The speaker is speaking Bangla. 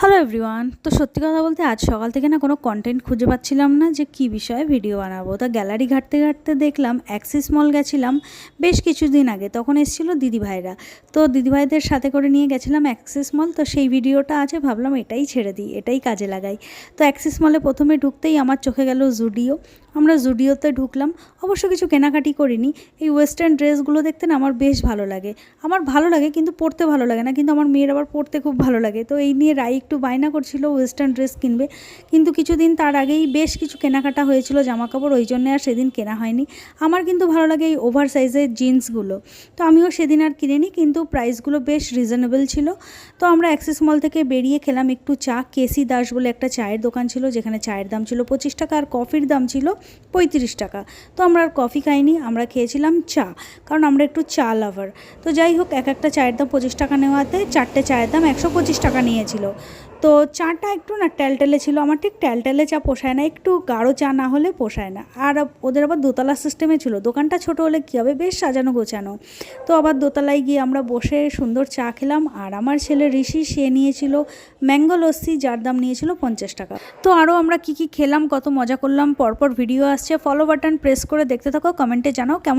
Hello everyone. তো সত্যি কথা বলতে আজ সকাল থেকে না কোনো কন্টেন্ট খুঁজে পাচ্ছিলাম না যে কী বিষয়ে ভিডিও বানাবো। তা গ্যালারি ঘাঁটতে ঘাঁটতে দেখলাম অ্যাক্সিস মল গেছিলাম বেশ কিছুদিন আগে, তখন এসেছিলো দিদিভাইরা। তো দিদিভাইদের সাথে করে নিয়ে গেছিলাম অ্যাক্সিস মল। তো সেই ভিডিওটা আছে, ভাবলাম এটাই ছেড়ে দিই, এটাই কাজে লাগাই। তো অ্যাক্সিস মলে প্রথমে ঢুকতেই আমার চোখে গেল জুডিও। আমরা জুডিওতে ঢুকলাম, অবশ্য কিছু কেনাকাটি করিনি। এই ওয়েস্টার্ন ড্রেসগুলো দেখতে না আমার বেশ ভালো লাগে। আমার ভালো লাগে কিন্তু পরতে ভালো লাগে না, কিন্তু আমার মেয়ের আবার পরতে খুব ভালো লাগে। তো এই নিয়ে রাই একটু বায়না করছিল ওয়েস্টার্ন ড্রেস কিনবে, কিন্তু কিছুদিন তার আগেই বেশ কিছু কেনাকাটা হয়েছিল জামাকাপড়, ওই জন্যে আর সেদিন কেনা হয়নি। আমার কিন্তু ভালো লাগে এই ওভার সাইজের জিন্সগুলো, তো আমিও সেদিন আর কিনিনি, কিন্তু প্রাইসগুলো বেশ রিজনেবল ছিল। তো আমরা অ্যাক্সিস মল থেকে বেরিয়ে খেলাম একটু চা। কেসি দাস বলে একটা চায়ের দোকান ছিল, যেখানে চায়ের দাম ছিল 25 টাকা আর কফির দাম ছিল 35 টাকা। তো আমরা আর কফি খাইনি, আমরা খেয়েছিলাম চা, কারণ আমরা একটু চা লাভার। তো যাই হোক, একটা চায়ের দাম 25 টাকা নেওয়াতে 4টে চায়ের দাম 125 টাকা নিয়েছিল। তো চাটা একটু না ট্যালট্যালে ছিল, আমার ঠিক ট্যালট্যালে চা পোষায় না, একটু গাঢ় চা না হলে পোষায় না। আর ওদের আবার দোতলা সিস্টেমে ছিল, দোকানটা ছোট হলে কী হবে, বেশ সাজানো গোছানো। তো আবার দোতলায় গিয়ে আমরা বসে সুন্দর চা খেলাম। আর আমার ছেলে ঋষি, সে নিয়েছিল ম্যাঙ্গো লস্যি, যার দাম নিয়েছিল 50 টাকা। তো আরও আমরা কী কী খেলাম, কত মজা করলাম, পরপর ভিডিও আসছে। ফলো বাটন প্রেস করে দেখতে থাকো, কমেন্টে জানাও কেমন।